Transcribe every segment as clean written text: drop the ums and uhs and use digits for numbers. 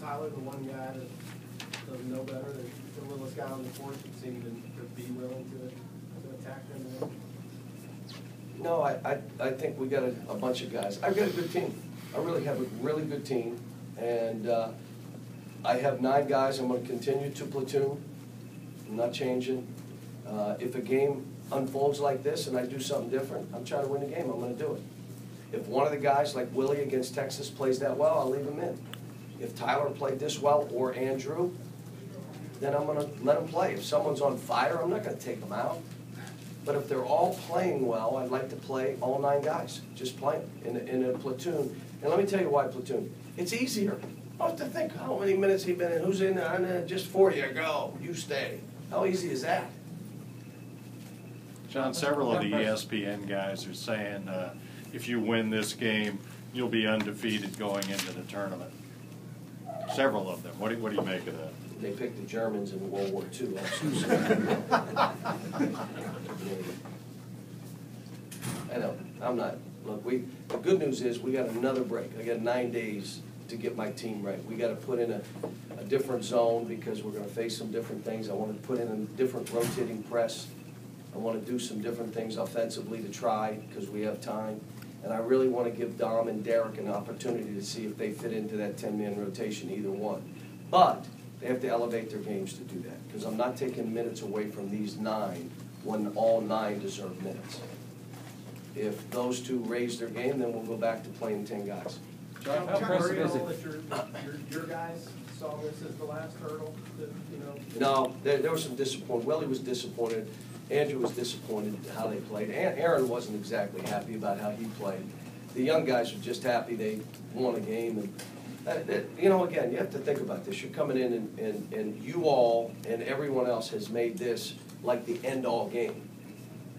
Tyler the one guy that doesn't know better, the littlest guy on the court that seemed to be willing to attack them? No, I think we got a bunch of guys. I've got a good team. I really have a really good team, and I have 9 guys. I'm going to continue to platoon. I'm not changing. If a game unfolds like this and I do something different, I'm trying to win the game. I'm going to do it. If one of the guys, like Willie against Texas, plays that well, I'll leave him in. If Tyler played this well, or Andrew, then I'm going to let him play. If someone's on fire, I'm not going to take them out. But if they're all playing well, I'd like to play all 9 guys. Just play them in a platoon. And let me tell you why platoon. It's easier. I don't have to think how many minutes he's been in, who's in there, just 40, go, you stay. How easy is that? John, several of the ESPN guys are saying if you win this game, you'll be undefeated going into the tournament. Several of them. What do you make of that? They picked the Germans in World War II. I know. I'm not. Look, the good news is we got another break. I got 9 days to get my team right. We got to put in a different zone because we're going to face some different things. I want to put in a different rotating press. I want to do some different things offensively to try because we have time. And I really want to give Dom and Derek an opportunity to see if they fit into that 10-man rotation, either one. But they have to elevate their games to do that because I'm not taking minutes away from these 9 when all 9 deserve minutes. If those 2 raise their game, then we'll go back to playing 10 guys. John, how impressive is it that your guys saw this as the last hurdle? No, there was some disappointment. Willie was disappointed. Andrew was disappointed how they played. Aaron wasn't exactly happy about how he played. The young guys were just happy they won a game. And again, you have to think about this. You're coming in and you all and everyone else has made this like the end-all game.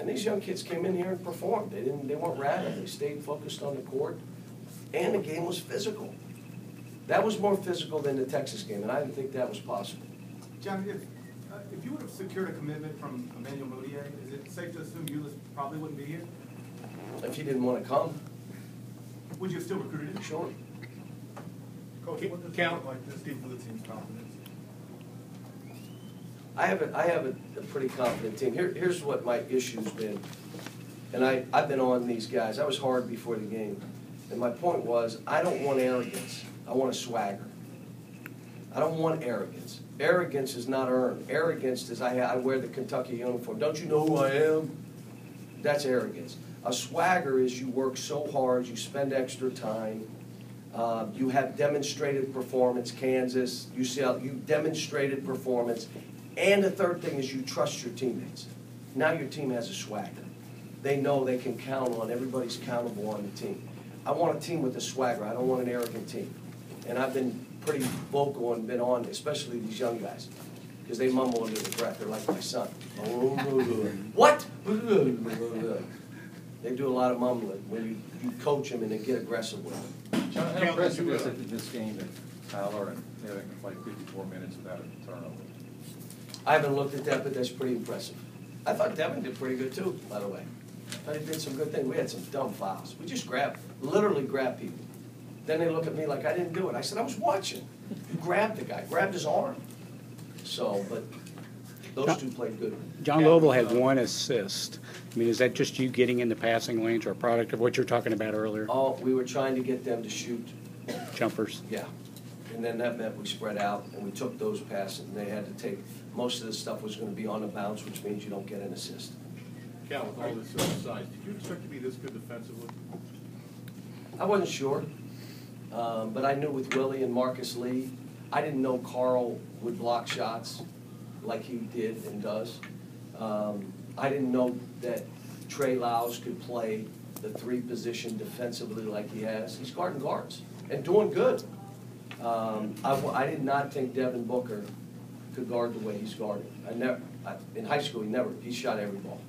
And these young kids came in here and performed. They weren't rattled. They stayed focused on the court. And the game was physical. That was more physical than the Texas game, and I didn't think that was possible. John, if you would have secured a commitment from Emmanuel Mudiay, is it safe to assume Ulyss probably wouldn't be here? If he didn't want to come. Would you have still recruited him? Sure. Coach, what does it look like this team for the team's confidence? I have a pretty confident team. Here's what my issue's been. And I've been on these guys. I was hard before the game. And my point was, I don't want arrogance. I want a swagger. I don't want arrogance. Arrogance is not earned. Arrogance is I wear the Kentucky uniform. Don't you know who I am? That's arrogance. A swagger is you work so hard, you spend extra time, you have demonstrated performance, Kansas, UCLA, you demonstrated performance, and the third thing is you trust your teammates. Now your team has a swagger. They know they can count on, everybody's countable on the team. I want a team with a swagger. I don't want an arrogant team. And I've been pretty vocal and been on, especially these young guys, because they mumble under their breath. They're like my son. What? They do a lot of mumbling when you coach them and they get aggressive with them. John, how impressive is it in this game that Tyler and having to play 54 minutes without a turnover? I haven't looked at that, but that's pretty impressive. I thought Devin did pretty good too, by the way. I thought he did some good things. We had some dumb fouls. We just literally grabbed people. Then they look at me like I didn't do it. I said, I was watching. You grabbed the guy, grabbed his arm. So, but those 2 played good. John Louisville had 1 assist. I mean, is that just you getting in the passing lanes or a product of what you were talking about earlier? Oh, we were trying to get them to shoot. Jumpers. Yeah. And then that meant we spread out and we took those passes and they had to take, most of the stuff was going to be on the bounce, which means you don't get an assist. Cal, with all this size, did you expect to be this good defensively? I wasn't sure, but I knew with Willie and Marcus Lee, I didn't know Carl would block shots like he did and does. I didn't know that Trey Lyles could play the 3 position defensively like he has. He's guarding guards and doing good. I did not think Devin Booker could guard the way he's guarding. In high school, he shot every ball.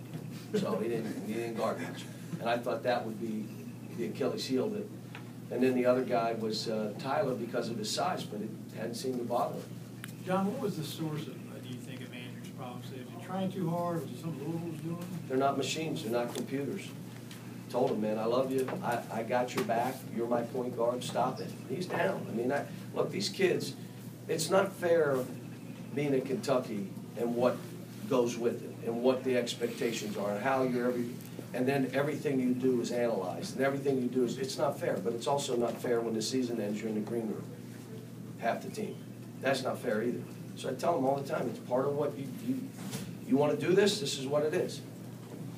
So he didn't guard much. And I thought that would be the Achilles heel of it. And then the other guy was Tyler because of his size, but it hadn't seemed to bother him. John, what was the source of, do you think, of Andrew's problems? Was he trying too hard? Was it something Louisville was doing? They're not machines. They're not computers. Told him, man, I love you. I got your back. You're my point guard. Stop it. He's down. I mean, look, these kids, It's not fair being in Kentucky and what goes with it, and what the expectations are, and how you're and then everything you do is analyzed, and everything you do is, it's not fair, but it's also not fair when the season ends, you're in the green room, half the team. That's not fair either. So I tell them all the time, it's part of what you want to do this is what it is.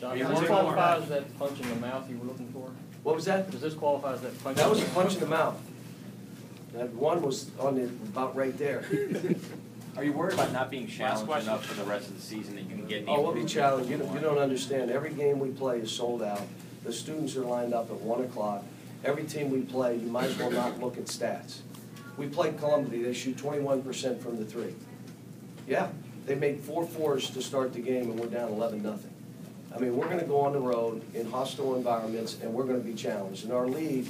John, Yeah, does this we're- qualify as that punch in the mouth you were looking for? What was that? Does this qualify as that punch? That was a punch in the mouth. That one was on the, about right there. Are you worried about not being challenged enough for the rest of the season that you can get the Oh, we'll be improvement challenged. you You don't understand. Every game we play is sold out. The students are lined up at 1 o'clock. Every team we play, you might as well not look at stats. We played Columbia. They shoot 21% from the three. Yeah, they made 4 fours to start the game, and we're down 11-0. I mean, we're going to go on the road in hostile environments, and we're going to be challenged. In our league,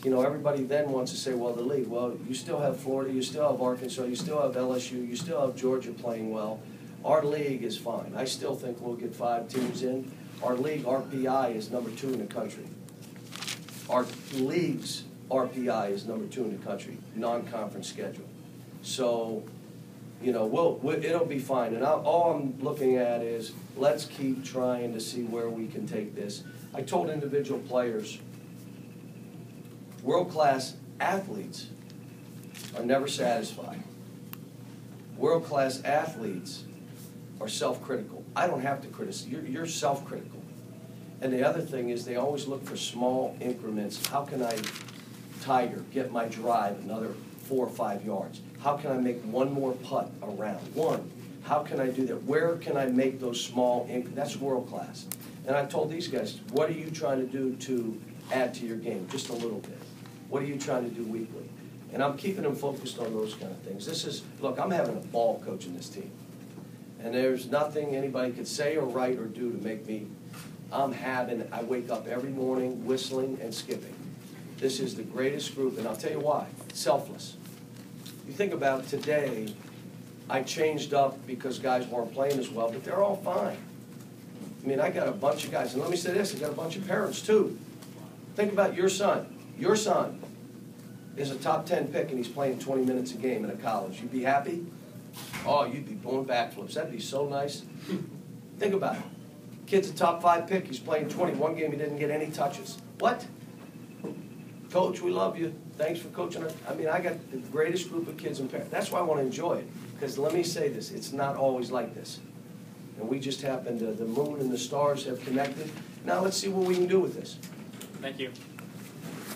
you know, everybody then wants to say, well, the league, well, you still have Florida, you still have Arkansas, you still have LSU, you still have Georgia playing well. Our league is fine. I still think we'll get 5 teams in. Our league RPI is number 2 in the country. Our league's RPI is number 2 in the country, non-conference schedule. So, you know, it'll be fine. And all I'm looking at is let's keep trying to see where we can take this. I told individual players, world-class athletes are never satisfied. World-class athletes are self-critical. I don't have to criticize. You're self-critical. And the other thing is they always look for small increments. How can I, Tiger, get my drive another 4 or 5 yards? How can I make one more putt around? One. How can I do that? Where can I make those small increments? That's world-class. And I told these guys, what are you trying to do to add to your game? Just a little bit. What are you trying to do weekly? And I'm keeping them focused on those kind of things. This is, look, I'm having a ball coaching this team. And there's nothing anybody could say or write or do to make me, I wake up every morning whistling and skipping. This is the greatest group, and I'll tell you why, selfless. You think about it, today, I changed up because guys weren't playing as well, but they're all fine. I mean, I got a bunch of guys, and let me say this, I got a bunch of parents too. Think about your son. Your son is a top 10 pick and he's playing 20 minutes a game in a college. You'd be happy? Oh, you'd be doing backflips. That'd be so nice. Think about it. Kid's a top 5 pick. He's playing 20. One game he didn't get any touches. What? Coach, we love you. Thanks for coaching us. I mean, I got the greatest group of kids and parents. That's why I want to enjoy it. Because let me say this, it's not always like this. And we just happen to, the moon and the stars have connected. Now let's see what we can do with this. Thank you.